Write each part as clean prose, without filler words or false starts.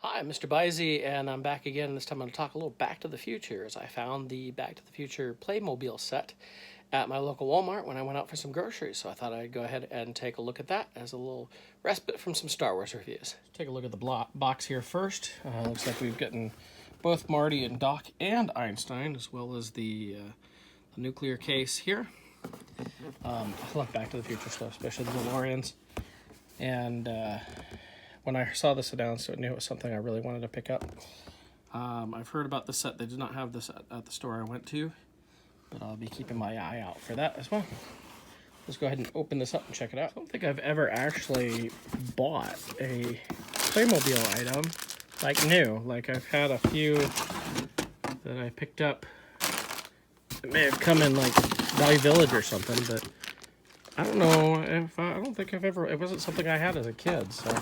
Hi, I'm MrByZ, and I'm back again. This time I'm going to talk a little Back to the Future, as I found the Back to the Future Playmobile set at my local Walmart when I went out for some groceries. So I thought I'd go ahead and take a look at that as a little respite from some Star Wars reviews. Take a look at the box here first. Looks like we've gotten both Marty and Doc and Einstein, as well as the nuclear case here. I love Back to the Future stuff, especially the Deloreans. And when I saw this announced, I knew it was something I really wanted to pick up. I've heard about this set. They did not have this at the store I went to, but I'll be keeping my eye out for that as well. Let's go ahead and open this up and check it out. I don't think I've ever actually bought a Playmobil item like new. Like, I've had a few that I picked up that may have come in like Value Village or something, but I don't know if I don't think I've ever. It wasn't something I had as a kid, so.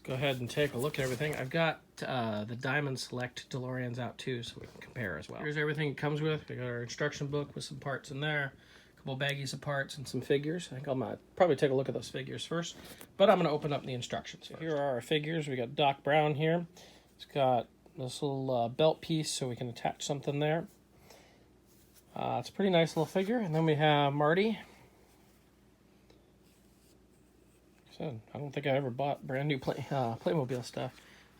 Let's go ahead and take a look at everything. I've got the Diamond Select DeLoreans out too, so we can compare as well. Here's everything it comes with. We got our instruction book with some parts in there, a couple baggies of parts, and some figures. I think I'm gonna probably take a look at those figures first, but I'm gonna open up the instructions. So here are our figures. We got Doc Brown here. It's got this little belt piece, so we can attach something there. It's a pretty nice little figure. And then we have Marty. So I don't think I ever bought brand new Playmobil stuff.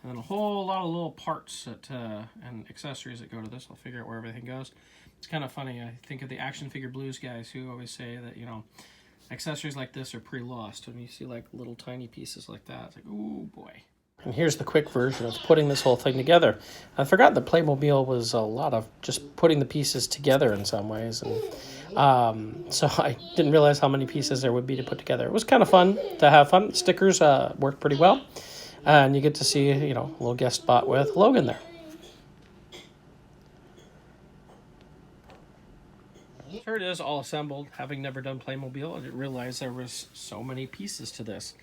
And then a whole lot of little parts and accessories that go to this. I'll figure out where everything goes. It's kind of funny. I think of the action figure blues guys who always say that, you know, accessories like this are pretty lost. When you see like little tiny pieces like that, it's like, ooh boy. And here's the quick version of putting this whole thing together. I forgot that Playmobil was a lot of just putting the pieces together in some ways. And so I didn't realize how many pieces there would be to put together. It was kind of fun to have fun. The stickers worked pretty well. And you get to see, you know, a little guest spot with Logan there. Here it is, all assembled. Having never done Playmobil, I didn't realize there was so many pieces to this.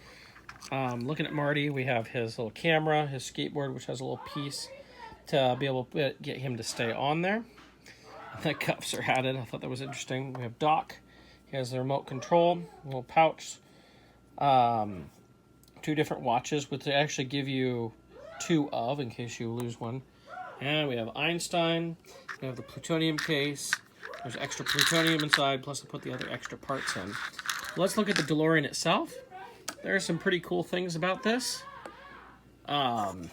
Looking at Marty, we have his little camera, his skateboard, which has a little piece to be able to get him to stay on there. The cuffs are added. I thought that was interesting. We have Doc. He has the remote control, a little pouch, 2 different watches, which they actually give you 2 of in case you lose one. And we have Einstein. We have the plutonium case. There's extra plutonium inside, plus I put the other extra parts in. Let's look at the DeLorean itself. There are some pretty cool things about this. I've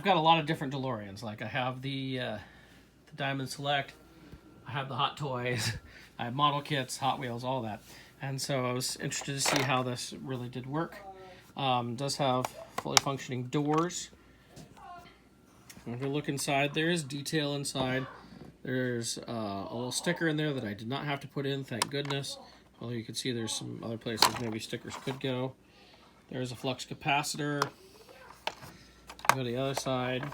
got a lot of different DeLoreans. Like, I have the Diamond Select, I have the Hot Toys, I have model kits, Hot Wheels, all that. And so I was interested to see how this really did work. It does have fully functioning doors. And if you look inside, there is detail inside. There's a little sticker in there that I did not have to put in, thank goodness. Although you can see there's some other places maybe stickers could go. There's a flux capacitor. Go to the other side.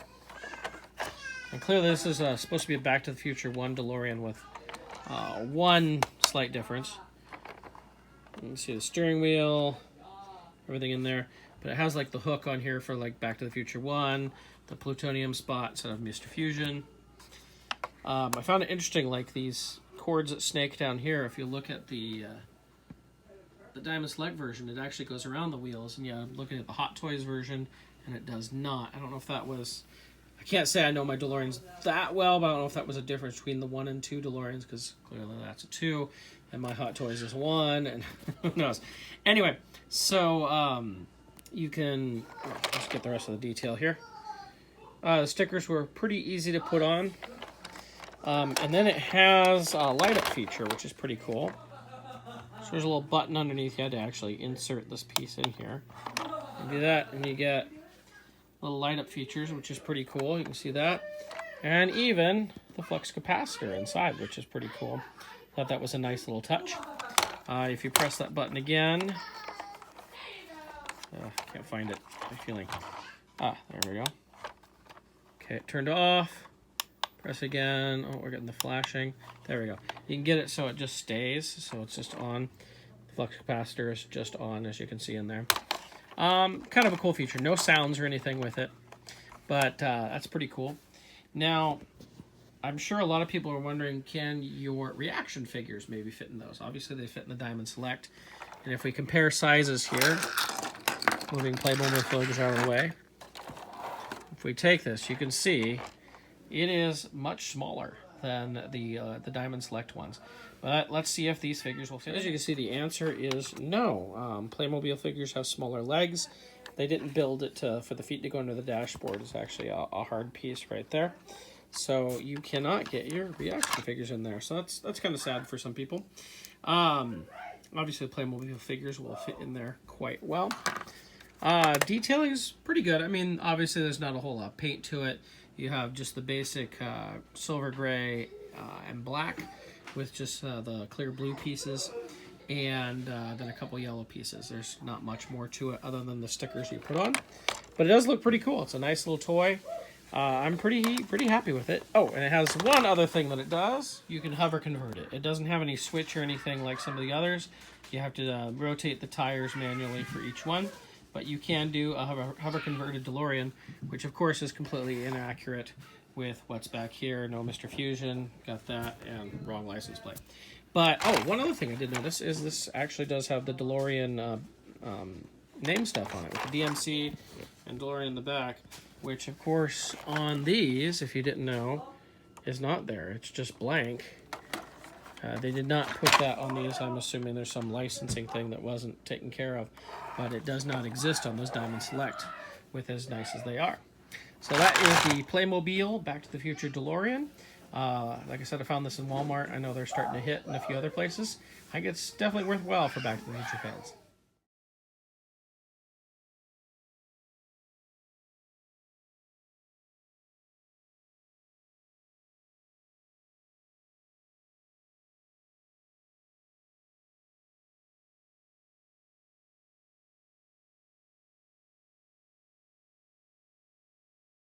And clearly this is supposed to be a Back to the Future 1 DeLorean with one slight difference. You can see the steering wheel, everything in there. But it has like the hook on here for like Back to the Future 1, the plutonium spot instead of Mr. Fusion. I found it interesting, like these cords that snake down here. If you look at the Diamond Select version, it actually goes around the wheels, and yeah, I'm looking at the Hot Toys version, and it does not. I don't know if that was, I can't say I know my DeLoreans that well, but I don't know if that was a difference between the 1 and 2 DeLoreans, because clearly that's a 2, and my Hot Toys is 1, and who knows. Anyway, so you can, let's get the rest of the detail here. The stickers were pretty easy to put on. And then it has a light-up feature, which is pretty cool. So there's a little button underneath. You had to actually insert this piece in here. You do that, and you get little light-up features, which is pretty cool. You can see that. And even the flux capacitor inside, which is pretty cool. Thought that was a nice little touch. If you press that button again... can't find it. My feeling. There we go. Okay, it turned off. Press again. Oh, we're getting the flashing. There we go. You can get it so it just stays. So it's just on. The flux capacitor is just on, as you can see in there. Kind of a cool feature. No sounds or anything with it. But that's pretty cool. Now, I'm sure a lot of people are wondering, can your reaction figures maybe fit in those? Obviously, they fit in the Diamond Select. And if we compare sizes here, moving Playmobil figures out of the way. If we take this, you can see it is much smaller than the Diamond Select ones. But let's see if these figures will fit. As you can see, the answer is no. Playmobil figures have smaller legs. They didn't build it for the feet to go under the dashboard. It's actually a hard piece right there. So you cannot get your reaction figures in there. So that's kind of sad for some people. Obviously, Playmobil figures will fit in there quite well. Detailing is pretty good. I mean, obviously there's not a whole lot of paint to it. You have just the basic silver gray and black with just the clear blue pieces, and then a couple yellow pieces. There's not much more to it other than the stickers you put on, but it does look pretty cool. It's a nice little toy. I'm pretty happy with it. Oh, and it has one other thing that it does. You can hover convert it. It doesn't have any switch or anything like some of the others. You have to rotate the tires manually for each one, but you can do a hover converted Delorean, which of course is completely inaccurate with what's back here. No Mr. Fusion, got that, and wrong license plate. But, oh, one other thing I did notice is this actually does have the Delorean name stuff on it, with the DMC and Delorean in the back, which of course on these, if you didn't know, is not there. It's just blank. They did not put that on these. I'm assuming there's some licensing thing that wasn't taken care of, but it does not exist on those Diamond Select with as nice as they are. So that is the Playmobile Back to the Future DeLorean. Like I said, I found this in Walmart. I know they're starting to hit in a few other places. I think it's definitely worthwhile for Back to the Future fans.